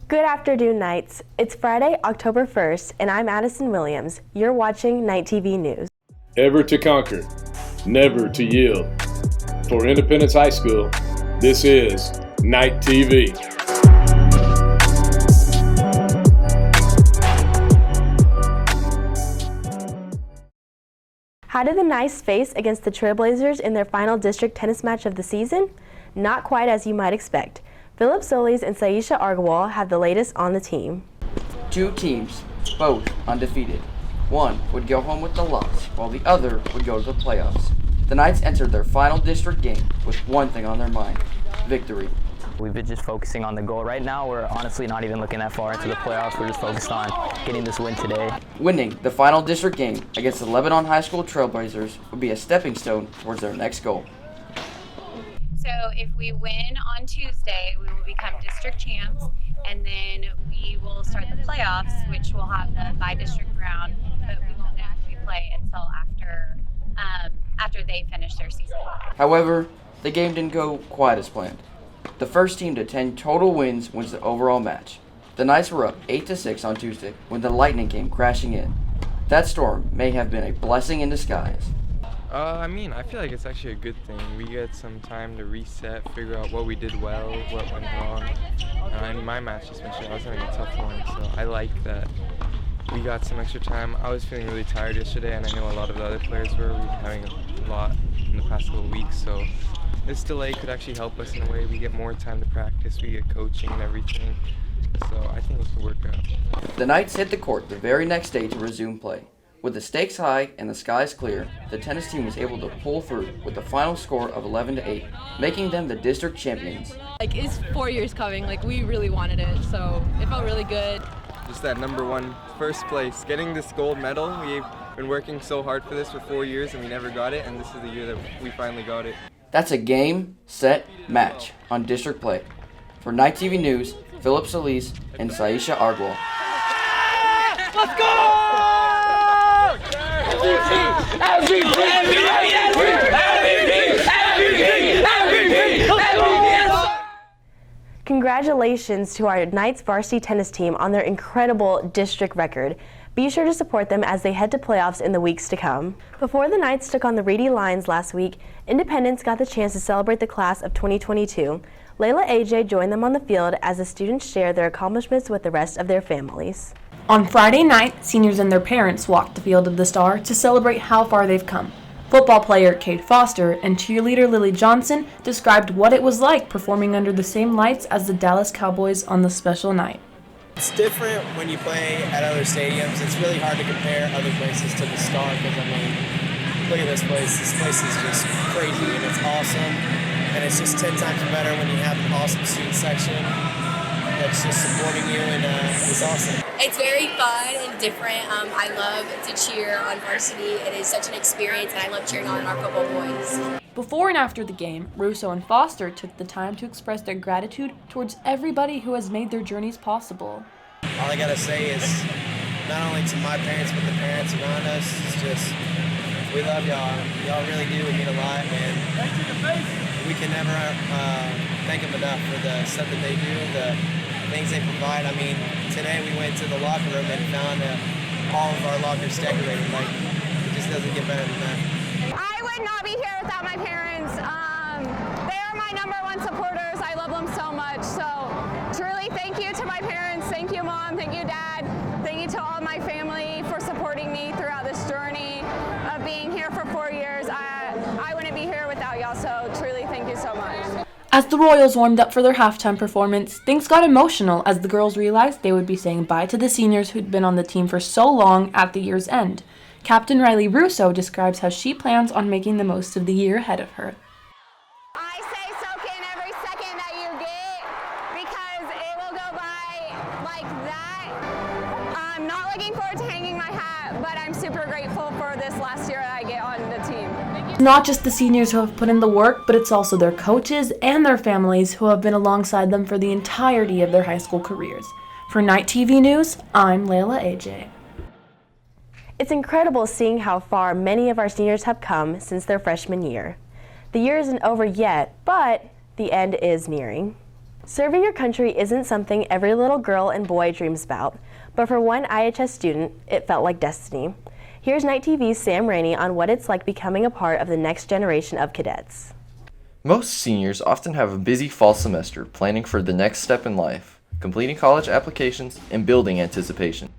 Good afternoon, Knights. It's Friday, October 1st, and I'm Addison Williams. You're watching Night TV News. Ever to conquer, never to yield. For Independence High School, this is Night TV. How did the Knights face against the Trailblazers in their final district tennis match of the season? Not quite as you might expect. Philip Solis and Saisha Argawal have the latest on the team. Two teams, both undefeated. One would go home with the loss, while the other would go to the playoffs. The Knights entered their final district game with one thing on their mind: victory. We've been just focusing on the goal. Right now, we're honestly not even looking that far into the playoffs. We're just focused on getting this win today. Winning the final district game against the Lebanon High School Trailblazers would be a stepping stone towards their next goal. So if we win on Tuesday, we will become district champs, and then we will start the playoffs, which will have the by-district round, but we won't actually play until after they finish their season. However, the game didn't go quite as planned. The first team to 10 total wins wins the overall match. The Knights were up 8-6 on Tuesday when the lightning came crashing in. That storm may have been a blessing in disguise. I feel like it's actually a good thing. We get some time to reset, figure out what we did well, what went wrong. In my match especially, I was having a tough one, so I like that we got some extra time. I was feeling really tired yesterday, and I know a lot of the other players were. We've been having a lot in the past couple of weeks, so this delay could actually help us in a way. We get more time to practice, we get coaching and everything, so I think it could work out. The Knights hit the court the very next day to resume play. With the stakes high and the skies clear, the tennis team was able to pull through with a final score of 11-8, making them the district champions. It's 4 years coming, we really wanted it, so it felt really good. Just that number one, first place, getting this gold medal. We've been working so hard for this for 4 years and we never got it, and this is the year that we finally got it. That's a game, set, match on district play. For Night TV News, Philip Solis and Saisha Argawal. Let's go! Congratulations to our Knights varsity tennis team on their incredible district record. Be sure to support them as they head to playoffs in the weeks to come. Before the Knights took on the Reedy Lions last week, Independence got the chance to celebrate the class of 2022. Layla AJ joined them on the field as the students shared their accomplishments with the rest of their families. On Friday night, seniors and their parents walked the field of the Star to celebrate how far they've come. Football player Kate Foster and cheerleader Lily Johnson described what it was like performing under the same lights as the Dallas Cowboys on the special night. It's different when you play at other stadiums. It's really hard to compare other places to the Star because, look at this place. This place is just crazy and it's awesome. And it's just 10 times better when you have an awesome student section that's just supporting you, and it's awesome. It's very fun and different. I love to cheer on varsity. It is such an experience, and I love cheering on our football boys. Before and after the game, Russo and Foster took the time to express their gratitude towards everybody who has made their journeys possible. All I gotta say is, not only to my parents, but the parents around us, it's just, we love y'all. Y'all really do mean a lot, and we can never thank them enough for the stuff that they do, the things they provide. Today we went to the locker room and found all of our lockers decorated. It just doesn't get better than that. I would not be here without my parents. They are my number one supporters. I love them so much. So truly thank you to my parents. Thank you, Mom. Thank you, Dad. Thank you to all of my family for supporting me throughout this journey of being here for 4 years. I wouldn't be here without y'all, so truly thank you so much. As the Royals warmed up for their halftime performance, things got emotional as the girls realized they would be saying bye to the seniors who'd been on the team for so long at the year's end. Captain Riley Russo describes how she plans on making the most of the year ahead of her. I say soak in every second that you get because it will go by like that. I'm not looking forward to hanging my hat, but I'm super grateful for this last year that I get on the team. It's not just the seniors who have put in the work, but it's also their coaches and their families who have been alongside them for the entirety of their high school careers. For Night TV News, I'm Layla AJ. It's incredible seeing how far many of our seniors have come since their freshman year. The year isn't over yet, but the end is nearing. Serving your country isn't something every little girl and boy dreams about, but for one IHS student, it felt like destiny. Here's Night TV's Sam Rainey on what it's like becoming a part of the next generation of cadets. Most seniors often have a busy fall semester planning for the next step in life, completing college applications, and building anticipation.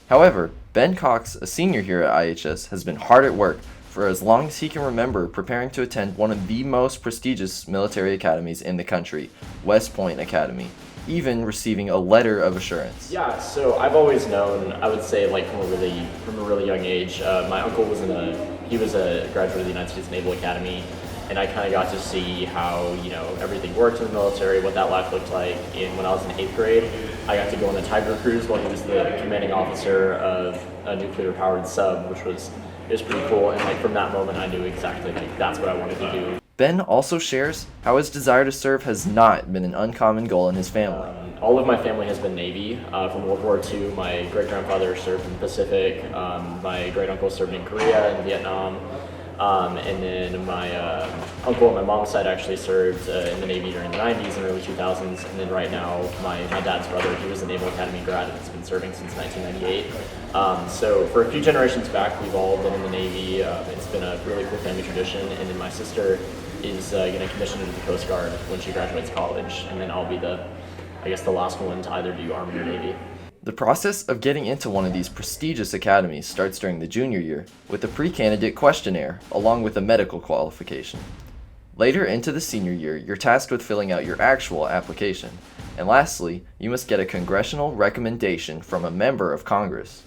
However, Ben Cox, a senior here at IHS, has been hard at work for as long as he can remember, preparing to attend one of the most prestigious military academies in the country, West Point Academy, even receiving a letter of assurance. Yeah, so I've always known, I would say like from a really young age, my uncle was he was a graduate of the United States Naval Academy, and I kind of got to see how, everything worked in the military, what that life looked like. And when I was in 8th grade, I got to go on the Tiger Cruise while he was the commanding officer of a nuclear-powered sub, which was pretty cool. And from that moment, I knew exactly that's what I wanted to do. Ben also shares how his desire to serve has not been an uncommon goal in his family. All of my family has been Navy. From World War II, my great-grandfather served in the Pacific. My great-uncle served in Korea and Vietnam. And then my uncle on my mom's side actually served in the Navy during the 90s and early 2000s. And then right now, my dad's brother, he was a Naval Academy grad and has been serving since 1998. So for a few generations back, we've all been in the Navy. It's been a really cool family tradition. And then my sister is going to commission into the Coast Guard when she graduates college. And then I'll be the last one to either do Army or Navy. The process of getting into one of these prestigious academies starts during the junior year with a pre-candidate questionnaire along with a medical qualification. Later into the senior year, you're tasked with filling out your actual application. And lastly, you must get a congressional recommendation from a member of Congress.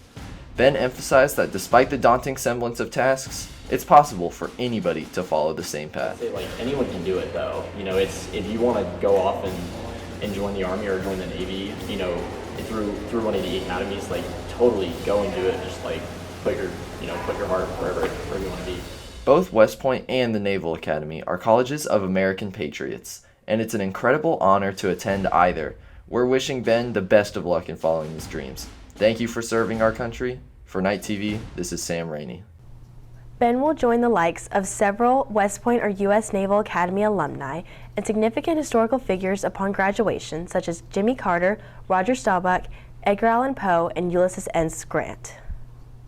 Ben emphasized that despite the daunting semblance of tasks, it's possible for anybody to follow the same path. I'd say anyone can do it though. It's if you want to go off and join the Army or join the Navy, through one of the academies, totally go and do it. Just put your heart wherever you want to be. Both West Point and the Naval Academy are colleges of American patriots, and it's an incredible honor to attend either. We're wishing Ben the best of luck in following his dreams. Thank you for serving our country. For Night TV, this is Sam Rainey. Ben will join the likes of several West Point or U.S. Naval Academy alumni and significant historical figures upon graduation, such as Jimmy Carter, Roger Staubach, Edgar Allan Poe, and Ulysses S. Grant.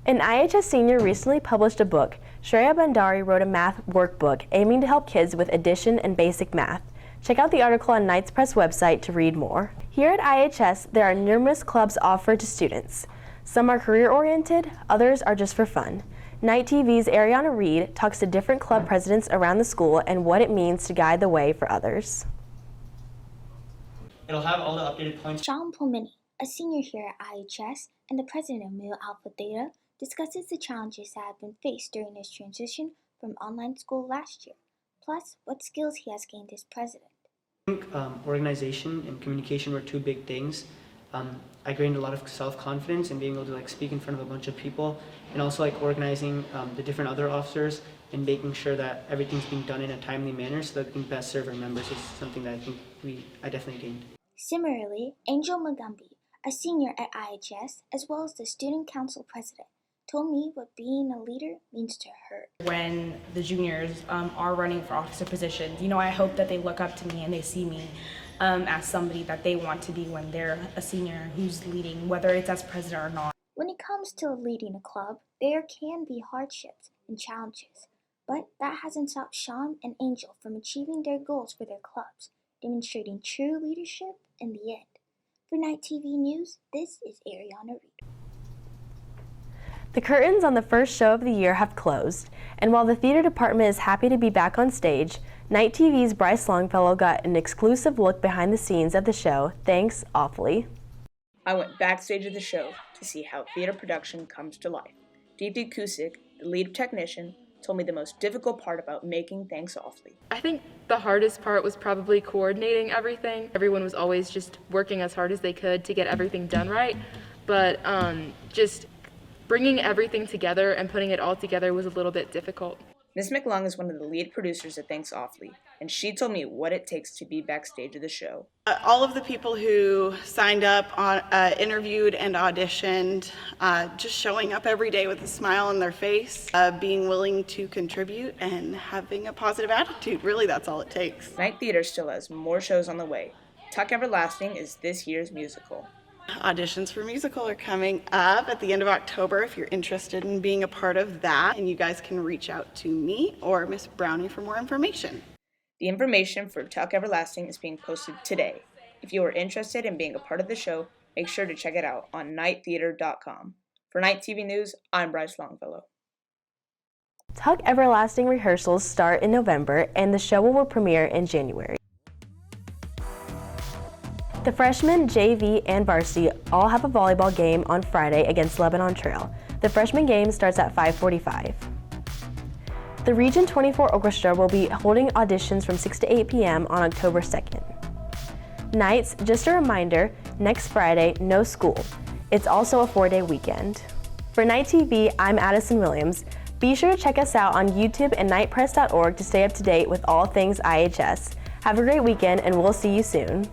An IHS senior recently published a book. Shreya Bandari wrote a math workbook aiming to help kids with addition and basic math. Check out the article on Knight's Press website to read more. Here at IHS, there are numerous clubs offered to students. Some are career-oriented, others are just for fun. Night TV's Ariana Reed talks to different club presidents around the school and what it means to guide the way for others. It'll have all the updated points. Sean Pulmini, a senior here at IHS and the president of Mu Alpha Theta, discusses the challenges that have been faced during his transition from online school last year, plus what skills he has gained as president. I think organization and communication were two big things. I gained a lot of self-confidence in being able to speak in front of a bunch of people, and also organizing the different other officers and making sure that everything's being done in a timely manner so that we can best serve our members is something that I think I definitely gained. Similarly, Angel Mugambi, a senior at IHS as well as the student council president, told me what being a leader means to her. When the juniors are running for officer positions, I hope that they look up to me and they see me as somebody that they want to be when they're a senior who's leading, whether it's as president or not. When it comes to leading a club, there can be hardships and challenges, but that hasn't stopped Sean and Angel from achieving their goals for their clubs, demonstrating true leadership in the end. For Night TV News, this is Ariana Reed. The curtains on the first show of the year have closed, and while the theater department is happy to be back on stage, Night TV's Bryce Longfellow got an exclusive look behind the scenes of the show. Thanks awfully. I went backstage of the show to see how theater production comes to life. Deepti Kusik, the lead technician, told me the most difficult part about making Thanks Awfully. I think the hardest part was probably coordinating everything. Everyone was always just working as hard as they could to get everything done right, but just bringing everything together and putting it all together was a little bit difficult. Ms. McLung is one of the lead producers at Thanks Awfully, and she told me what it takes to be backstage of the show. All of the people who signed up, interviewed and auditioned, just showing up every day with a smile on their face, being willing to contribute and having a positive attitude. Really, that's all it takes. Night Theater still has more shows on the way. Tuck Everlasting is this year's musical. Auditions for musical are coming up at the end of October if you're interested in being a part of that, and you guys can reach out to me or Miss Brownie for more information. The information for Tuck Everlasting is being posted today. If you are interested in being a part of the show, make sure to check it out on nighttheater.com. For Night TV News, I'm Bryce Longfellow. Tuck Everlasting rehearsals start in November and the show will premiere in January. The freshmen, JV, and varsity all have a volleyball game on Friday against Lebanon Trail. The freshman game starts at 5:45. The Region 24 Orchestra will be holding auditions from 6 to 8 p.m. on October 2nd. Nights, just a reminder, next Friday, no school. It's also a 4-day weekend. For Night TV, I'm Addison Williams. Be sure to check us out on YouTube and nightpress.org to stay up to date with all things IHS. Have a great weekend, and we'll see you soon.